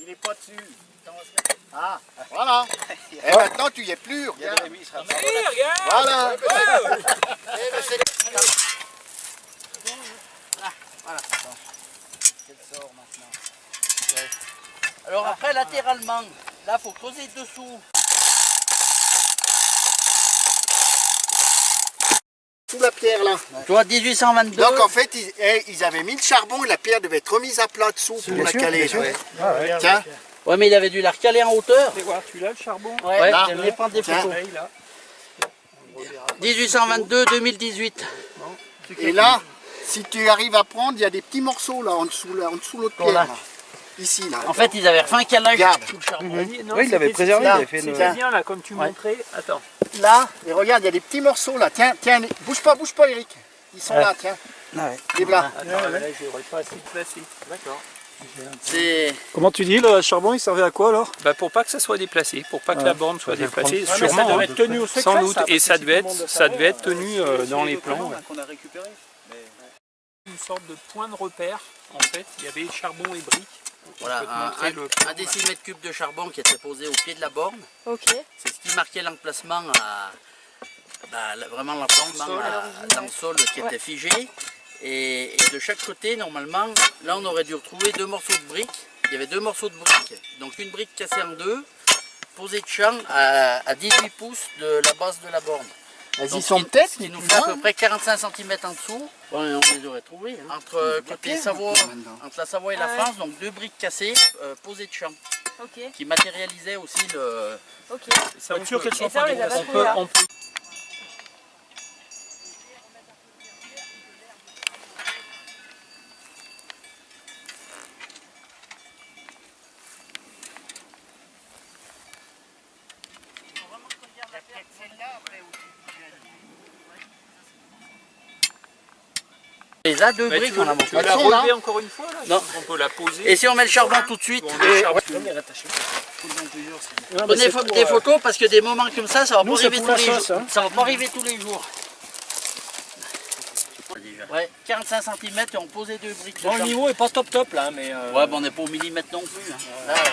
il n'est pas dessus. Ah, voilà. Et maintenant, tu y es plus. Regarde. Voilà. Voilà. Quel sort maintenant. Ouais. Alors après, latéralement, là, il faut creuser dessous. Sous la pierre là. Tu vois, 1822. Donc en fait, ils avaient mis le charbon et la pierre devait être remise à plat dessous pour la caler. Tiens. Ouais, mais il avait dû la recaler en hauteur. Tu l'as le charbon? Ouais, là. je vais prendre des photos. Ouais, là. 1822-2018. Et là, si tu arrives à prendre, il y a des petits morceaux là en dessous l'autre pierre. Là. Là. Ici là. En fait, ils avaient refait un calage Regarde. sous le charbon. Non, Oui, il l'avait préservé, il avait fait C'était bien là, comme tu montrais. Attends. Là, et regarde, il y a des petits morceaux là. Tiens, tiens, bouge pas Eric. Ils sont là, tiens. Les blancs. Attends, là, j'aurais pas assez de place. D'accord. C'est... Comment tu dis, le charbon, il servait à quoi alors? Bah pour pas que ça soit déplacé, pour pas que la borne soit déplacée, ça sûrement, devait hein, être tenu au secret, sans doute, ça, et parce ça que devait si tout le monde être, ça le devait être savait, tenu dans les plans. Ouais. qu'on a récupéré. Une sorte de point de repère, en fait, il y avait charbon et briques. Voilà, On peut te montrer le plan, un décimètre cube de charbon qui était posé au pied de la borne. Ok. C'est ce qui marquait l'emplacement, vraiment l'emplacement dans le sol qui était figé. Et de chaque côté, normalement, là on aurait dû retrouver deux morceaux de briques. Il y avait deux morceaux de briques. Donc une brique cassée en deux, posée de champ à 18 pouces de la base de la borne. Ils sont peut-être, Ce qui nous fait à peu près 45 cm en dessous. Bon, on les aurait trouvés. Hein. Entre la Savoie et la France, donc deux briques cassées posées de champ. Ok. Qui matérialisaient aussi le... Ok. Ça, Être sûr qu'elles sont Et ça, pas on les a pas déplacées. trouvées là. on peut Les a deux Mais briques, tu on a veux montré. la relever encore une fois là? Non. On peut la poser. Et si on met le charbon tout de suite, prenez des photos parce que des moments comme ça, ça va pas arriver tous les jours. Ça va pas arriver tous les jours. Ouais, 45 cm et on posait deux briques de Bon, le champ. niveau est pas top là, mais... Ouais, bon, on n'est pas au millimètre non plus. Hein. Là,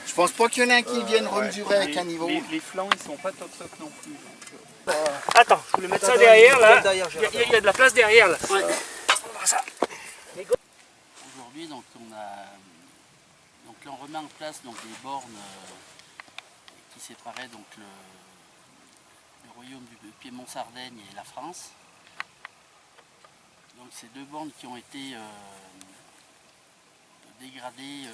Je pense pas qu'il y en ait un qui vienne remesurer avec un niveau. Les flancs ils sont pas top non plus. Attends, je voulais mettre ça derrière là. Il y a de la place derrière là. aujourd'hui, donc là, on remet en place donc les bornes qui séparaient donc le royaume du Piémont-Sardaigne et la France. Donc ces deux bornes qui ont été dégradées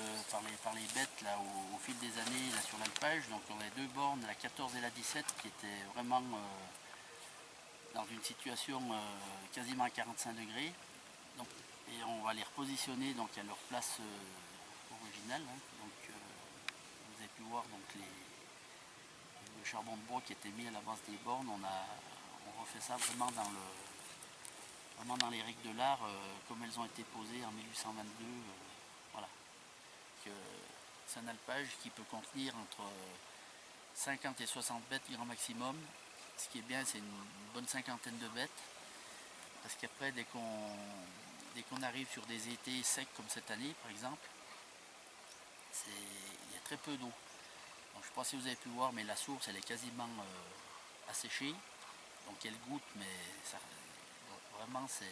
par les bêtes là, au fil des années là, sur l'alpage. Donc on a deux bornes, la 14 et la 17, qui étaient vraiment dans une situation quasiment à 45 degrés. Donc, et on va les repositionner donc, à leur place originale. Hein. Donc, vous avez pu voir donc, le charbon de bois qui était mis à la base des bornes. On refait ça vraiment dans les règles de l'art comme elles ont été posées en 1822. Voilà. C'est un alpage qui peut contenir entre 50 et 60 bêtes grand maximum. Ce qui est bien, c'est une bonne cinquantaine de bêtes. Parce qu'après, dès qu'on arrive sur des étés secs comme cette année, par exemple, il y a très peu d'eau. Donc, je ne sais pas si vous avez pu voir, mais la source, elle est quasiment asséchée. Donc, elle goutte, mais ça, vraiment, c'est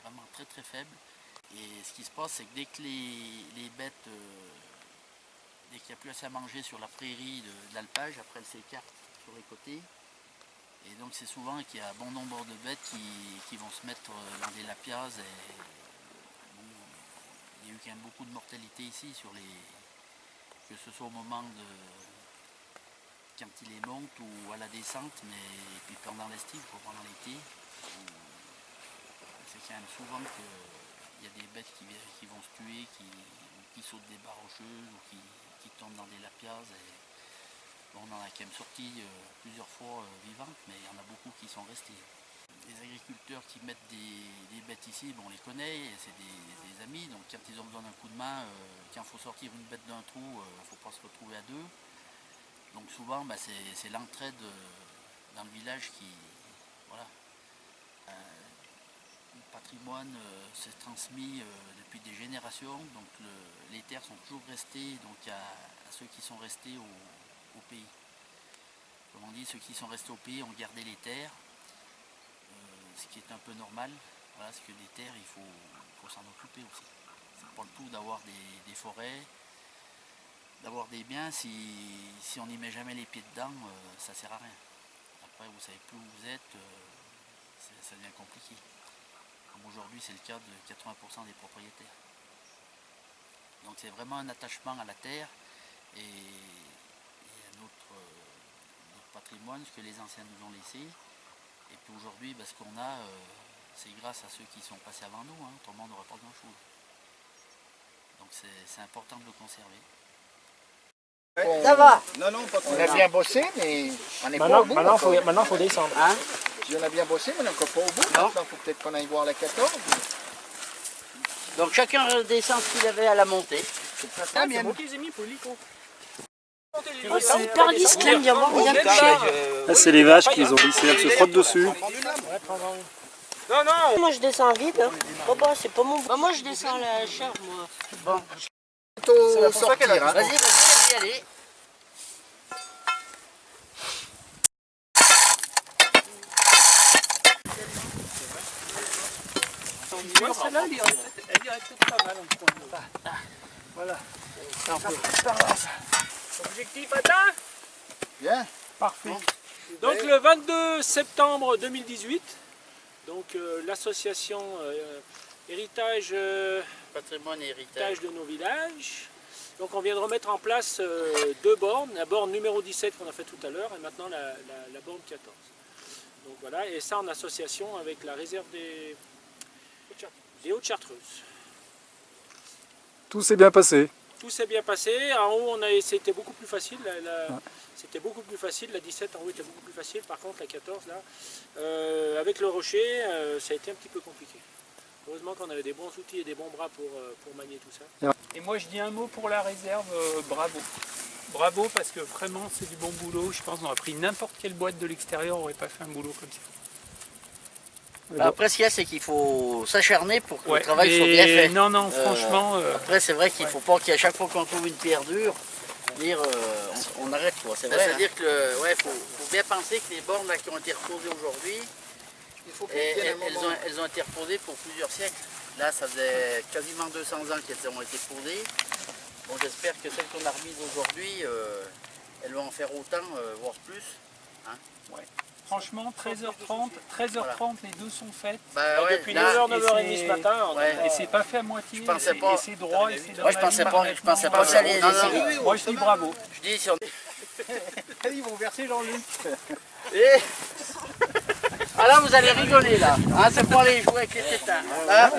vraiment très très faible. Et ce qui se passe, c'est que dès que les bêtes, dès qu'il n'y a plus assez à manger sur la prairie de l'alpage, après elles s'écartent sur les côtés. Et donc c'est souvent qu'il y a bon nombre de bêtes qui vont se mettre dans des lapiaz. Et, bon, il y a eu quand même beaucoup de mortalité ici, que ce soit au moment de quand il les monte ou à la descente, et puis pendant l'estive, pendant l'été. C'est quand même souvent qu'il y a des bêtes qui vont se tuer, qui sautent des barres rocheuses ou qui tombent dans des lapiaz. On en a quand même sorti plusieurs fois vivantes, mais il y en a beaucoup qui sont restés. Les agriculteurs qui mettent des bêtes ici, bon, on les connaît, c'est des amis, donc quand ils ont besoin d'un coup de main, quand il faut sortir une bête d'un trou, il ne faut pas se retrouver à deux. Donc souvent, c'est l'entraide dans le village qui... Voilà. patrimoine s'est transmis depuis des générations, donc les terres sont toujours restées donc à ceux qui sont restés au pays. Comme on dit, ceux qui sont restés au pays ont gardé les terres, ce qui est un peu normal, voilà, parce que les terres, il faut s'en occuper aussi. C'est pas le tout d'avoir des forêts, d'avoir des biens, si on n'y met jamais les pieds dedans, ça sert à rien. Après, vous savez plus où vous êtes, ça devient compliqué. Comme aujourd'hui, c'est le cas de 80% des propriétaires. Donc c'est vraiment un attachement à la terre et à notre patrimoine, ce que les anciens nous ont laissé. Et puis aujourd'hui, ce qu'on a, c'est grâce à ceux qui sont passés avant nous, hein, autrement on n'aurait pas grand-chose. Donc c'est important de le conserver. Ça va. Non, non, pas trop. On a bien bossé, mais on n'est pas au bout. Maintenant, faut descendre. Hein? Si on a bien bossé, mais on n'est encore pas au bout. Maintenant, il faut peut-être qu'on aille voir la 14. Donc chacun descend ce qu'il avait à la montée. C'est moi qui les ai mis pour l'hélico. C'est hyper lisse, là, il y a moins rien de Là, c'est les vaches qui les ont glissées, elles se frottent dessus. Non, non. Moi je descends vite. Hein. Bah, c'est pas mon. Bah, moi je descends la chair, moi. Bon, Plutôt sortir, hein. vas-y, allez. Celle-là, elle irait peut-être pas mal en point. Voilà. Objectif atteint. Bien. Parfait. Donc le 22 septembre 2018, donc l'association Héritage Patrimoine et héritage. de nos villages. Donc on vient de remettre en place deux bornes, la borne numéro 17 qu'on a fait tout à l'heure et maintenant la borne 14. Donc voilà, et ça en association avec la réserve des Hautes-Chartreuses. Tout s'est bien passé. Tout s'est bien passé. En haut, c'était beaucoup plus facile. C'était beaucoup plus facile. La 17 en haut était beaucoup plus facile. Par contre, la 14, là, avec le rocher, ça a été un petit peu compliqué. Heureusement qu'on avait des bons outils et des bons bras pour manier tout ça. Et moi, je dis un mot pour la réserve. Bravo. Bravo, parce que vraiment, c'est du bon boulot. Je pense qu'on aurait pris n'importe quelle boîte de l'extérieur, on n'aurait pas fait un boulot comme ça. Après, ce qu'il y a, c'est qu'il faut s'acharner pour que le travail soit bien fait. Non, non, franchement... Après, c'est vrai qu'il ne faut pas qu'à chaque fois qu'on trouve une pierre dure, dire on arrête, quoi. C'est vrai. C'est-à-dire qu'il faut bien penser que les bornes là, qui ont été reposées aujourd'hui, elles ont été reposées pour plusieurs siècles. Là, ça faisait quasiment 200 ans qu'elles ont été posées. Bon, j'espère que celles qu'on a remises aujourd'hui, elles vont en faire autant, voire plus. Hein. Ouais. Franchement, 13h30, les deux sont faites. Depuis 9h, 9h30 ce matin. Et c'est pas fait à moitié, Je pensais pas. et c'est droit, et c'est Moi, je pensais pas que ça allait laisser. Moi, je dis bravo. Je dis, si on... Ils vont verser Jean-Luc. Ah là, vous allez rigoler, là. Hein, c'est pour aller jouer avec les tétins. Hein.